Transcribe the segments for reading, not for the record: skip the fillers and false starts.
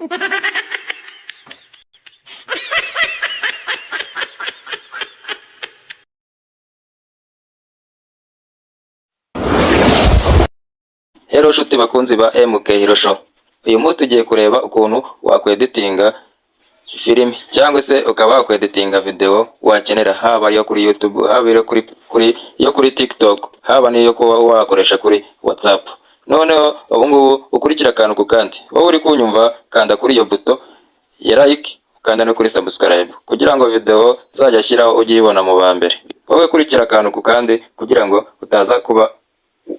Hello nshuti bakunzi ba MK Hero Show. Uyu munsi tugiye kureba ukuntu wakweditinga filimi cyangwa se ukaba wakweditinga video wakenera, haba yo kuri YouTube, haba yo kuri TikTok, haba n'iyo kuba wakoresha kuri WhatsApp. Noneho ubu ngubu ukurikira akantu ku kandi. Wowe uri kunyumva, kanda kuri iyo buto ya like, ukanda no kuri subscribe kugira ngo video zajya ashyiraho ujye ibona mu ba mbere. Wowe kurikira akantu ku kandi kugira ngo utaza kuba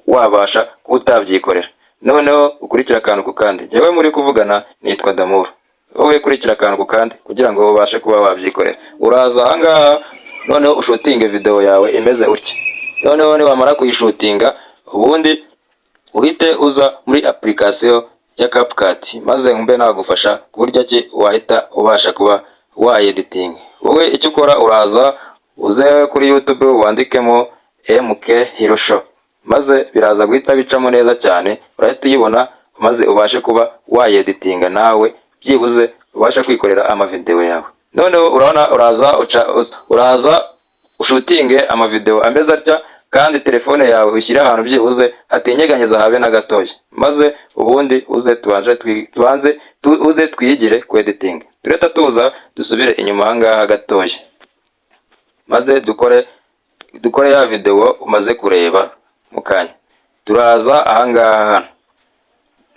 wabasha kutabyikorera. Noneho ukurikira akantu ku kandi. Jewe muri kuvugana nitwa Damour. Wowe kurikira akantu ku kandi kugira ngo ubashe kuba wabyikorera. Uraza ahangaha noneho ushutinge video yawe imeze utya. Noneho ni wamara kuyishutinga ubundi uhite uza muri application ya CapCut, maze mbe nagufasha ku buryo ki wahita ubasha kuba editing. Wowe icyo ukora uraza uze kuri YouTube wandikemo MK Hero Show, maze biraza guhita bicamo neza cyane, urahita uyibona maze ubashe kuba editinga nawe byibuze ubashe kwikorera amavideo yawe. Noneho urabona uraza ushutinge amavideo ameze atya, kandi telefone yawe ushyire ahantu byibuze hatinyeganyeza habe na gatoya, maze ubundi uze twigire ku editing. Tureta tuza dusubire inyuma ahangaha gatoya, maze dukore ya video umaze kureba mukanya. Turaza ahangaha hano,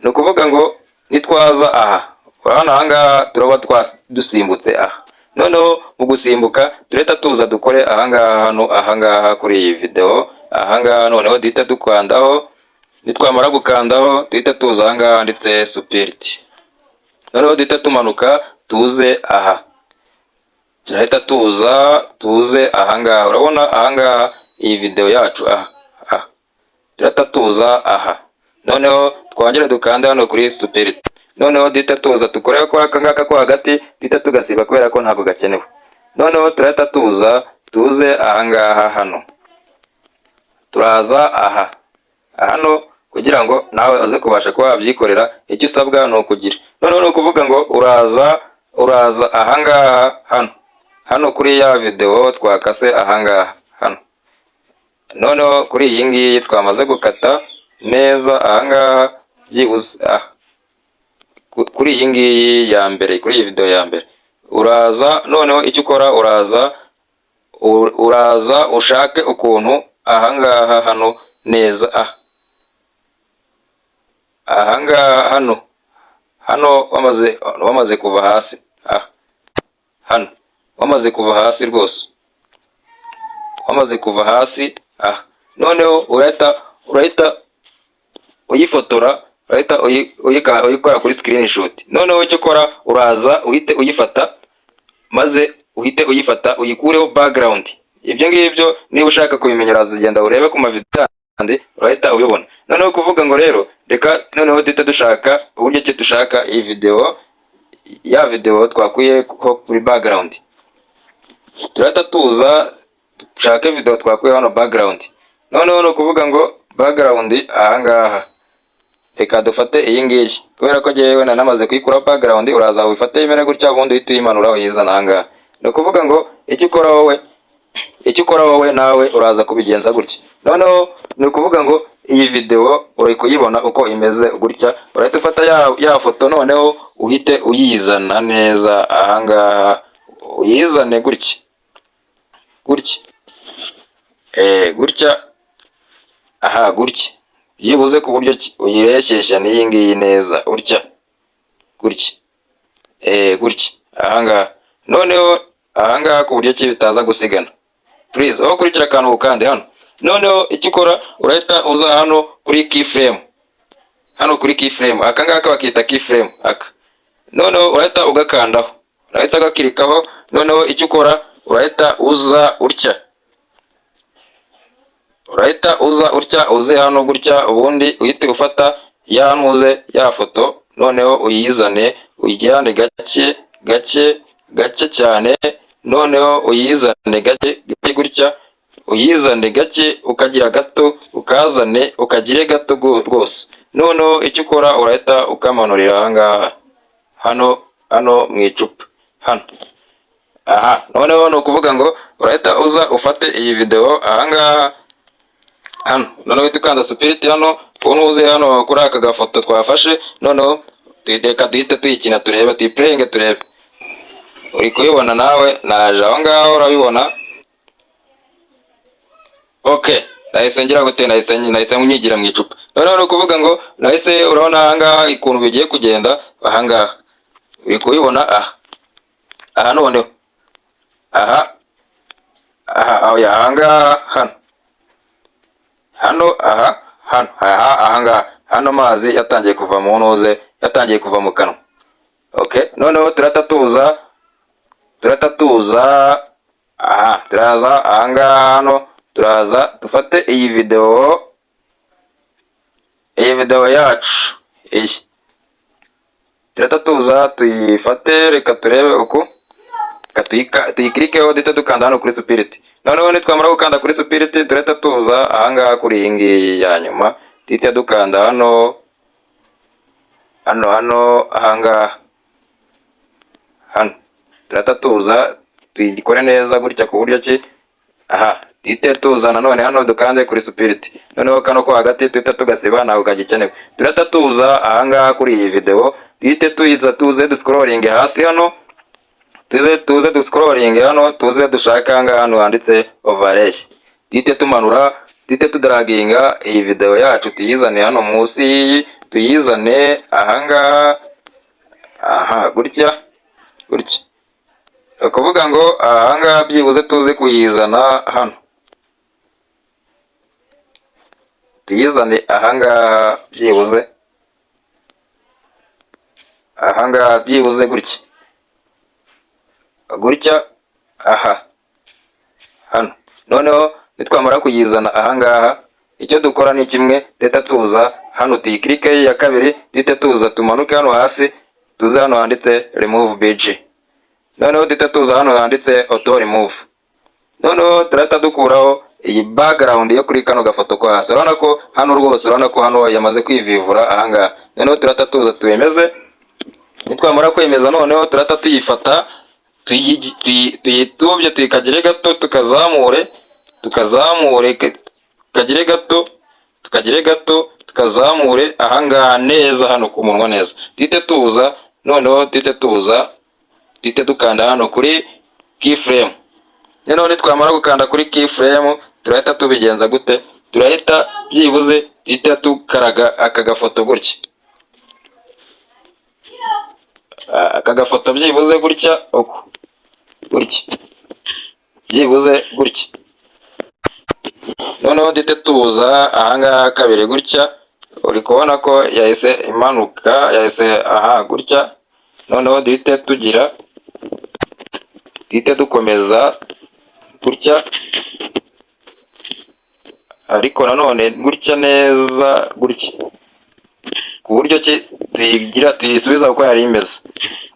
ni ukuvuga ngo nitwaza aha, urabona ahangaha turaba dusimbutse aha. Noneho mu gusimbuka tureta tuza dukore ahangaha kuri iyi video ahangaha. Noneho duhita dukandaho, nitwamara gukandaho duhita tuza ahangaha handitse Spirit. Noneho duhita tumanuka tuze aha, turahita tuze ahangaha. Urabona ahangaha iyi video yacu aha, turahita tuza aha. Noneho twongere dukanda hano kuri Spirit. Noneho duhita tuza dukore ko akangaka ko hagati duhita tugasiba kubera ko ntabwo gakenewe. Noneho turahita tuze ahangaha hano, turaza aha hano kugira ngo nawe uze kubasha kuba wabyikorera. Icyo usabwa ni ukugira, noneho ni ukuvuga ngo uraza ahangaha hano kuri ya video twakase ahangaha hano. Noneho kuri iyi ngiyi twamaze gukata neza ahangaha byibuze kuri iyi ngiyi ya mbere, kuri iyi video ya mbere uraza. Noneho icyo ukora uraza ushake ukuntu ahangaha hano neza ahangaha hano wamaze kuva hasi hano wamaze kuva hasi rwose, wamaze kuva hasi noneho urahita uyifotora, urahita uyikora kuri screenshot. Noneho icyo ukora uraza uhite uyifata, maze uhite uyifata uyikureho background. Ibyo ngibyo niba ushaka kubimenyera uzagenda urebe ku mavideo kandi urahita ubibona. Noneho kuvuga ngo rero reka noneho duhita dushaka uburyo ki dushaka iyi video twakuye kuri background. Turahita tuza dushake video twakuye hano background. Noneho no kuvuga ngo background ahangaha, reka dufate iyi ngiyi kubera ko jewe namaze kuyikura background. Uraza wifate imene gutya ubundi uhita uyimanura uyizana ahangaha. No kuvuga ngo icyo ukora wowe nawe uraza kubigenza gutya. Noneho ni ukuvuga ngo iyi video uri kuyibona uko imeze gutya, urahita ufata ya foto noneho uhite uyizana neza ahangaha, uyizane gutya gutya gutya byibuze ku buryo uyireshyeshya n'iyi ngiyi neza gutya ahangaha. Noneho ahangaha ku buryo ki bitaza gusigana. Please aho kurikira akantu ukande hano. Noneho icyo ukora urahita uza hano kuri keyframe, akangaka bakita keyframe noneho urahita ugakandaho, urahita gakirikaho. Noneho icyo ukora urahita uza utya, uze hano gutya, ubundi uhite ufata ya foto noneho uyizane, uyijyane gake cyane. Noneho uyizane gake gutya, uyizane gake, ukagira gato, ukagire gato rwose. Noneho icyo ukora urahita ukamanurira ahangaha hano mu icupa hano. Aha, noneho ni ukuvuga ngo urahita uza ufate iyi video ahangaha hano, noneho uhita ukanda spirit hano unuze hano kuri aka gafoto twafashe, noneho reka duhite tuyikina turebe, tuyiplayinge turebe. Uri kubibona nawe, naje aho ngaho urabibona. Okay, nahise ngira gute, nahise nyigira mu icupa. Noneho ni ukuvuga ngo nahise urabona ahangaha ikuntu bigiye kugenda ahangaha. Uri kubibona aha noneho ahangaha ahangaha hano amazi yatangiye kuva mu ntuze, yatangiye kuva mu kanwa. Okay, noneho turata tuza turaza ahangaha hano, turaza dufate iyi video yacu iyi turata tuza tuyifate, reka turebe uko tuyikirikeho duhita dukanda hano kuri spirit. Noneho nitwamara gukanda kuri spirit turata tuza ahangaha kuri iyi ngiyi ya nyuma, duhita dukanda hano ahangaha turata tuza tuyikore neza gutya ku buryo ki duhita tuza nanone hano dukande kuri spirit. Noneho kano ko hagati duhita tugasiba ntabwo kagikenewe. Turata tuza ahangaha kuri iyi video duhite tuze duscrolling hasi hano, tuze duscrolling hano, tuze dushaka ahangaha hano handitse overlay, duhite tumanura, duhite tudraginga iyi video yacu tuyizane hano munsi yiyi, tuyizane ahangaha gutya. Ukuvuga ngo ahangaha byibuze tuze kuyizana hano, tuyizane ahangaha byibuze gutya hano. Noneho nitwamara kuyizana ahangaha, icyo dukora ni kimwe, duhita tuza hano tuyikirike ya kabiri, duhita tuza tumanuke hano hasi, tuze hano handitse remove bg. Noneho duhita tuza hano handitse auto remove. Noneho turahita dukuraho iyi background yo kuri kano gafoto ko hasi. Urabona ko hano rwose, urabona ko hano yamaze kwivivura ahangaha. Noneho turahita tuza tuyemeze, nitwamara kwemeza noneho turahita tuyifata tuyitubye tuyikagire gato, tukazamure kagire gato, tukazamure ahangaha neza hano ku munwa neza. Duhite tuza noneho duhite dukanda hano kuri keyframe. Noneho nitwamara gukanda kuri keyframe turahita tubigenza gute, turahita byibuze duhita tukaraga aka gafoto gutya, aka gafoto byibuze gutya byibuze gutya. Noneho duhite tuza ahangaha kabiri gutya, uri kubona ko yahise imanuka, yahise gutya. Noneho duhite dukomeza gutya, ariko nanone gutya neza gutya, ku buryo ki tuyisubiza uko yari imeze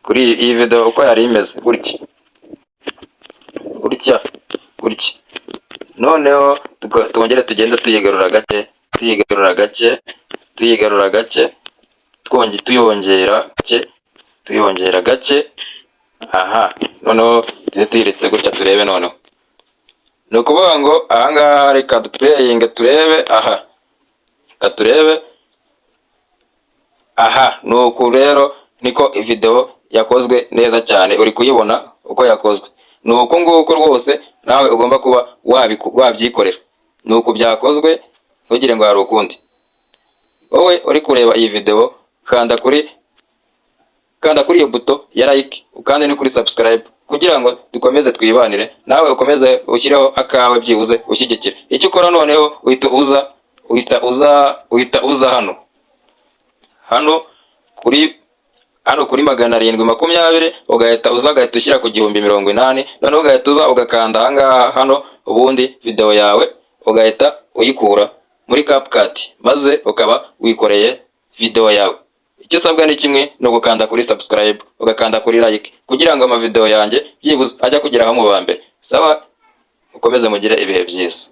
kuri iyi video, uko yari imeze gutya. Noneho twongere tugende tuyigarura gake, tuyongera gake. Noneho tuyiretse gutya turebe. Noneho ni ukuvuga ngo ahangaha reka duplayinge turebe. Nuku rero niko video yakozwe neza cyane, uri kuyibona uko yakozwe. Nuko nguko rwose nawe ugomba kuba wabyikorera. Nuko byakozwe, ntugire ngo hari ukundi. Wowe uri kureba iyi video, kanda kuri iyo buto ya like, ukande ni kuri subscribe, kugira ngo dukomeze twibanire, nawe ukomeze ushyireho akawe byibuze ushyigikire. Icyo ukora noneho uhita uza hano kuri 720, ugahita ushyira ku 1080. Noneho ugahita uza ugakanda ahangaha hano, ubundi video yawe ugahita uyikura muri CapCut, maze ukaba wikoreye video yawe. Icyo usabwa ni kimwe, no gukanda kuri subscribe, ugakanda kuri like, kugira ngo amavideo yanjye byibuze ajya kugeraho mu ba mbere. Sawa, ukomeze mugire ibihe byiza.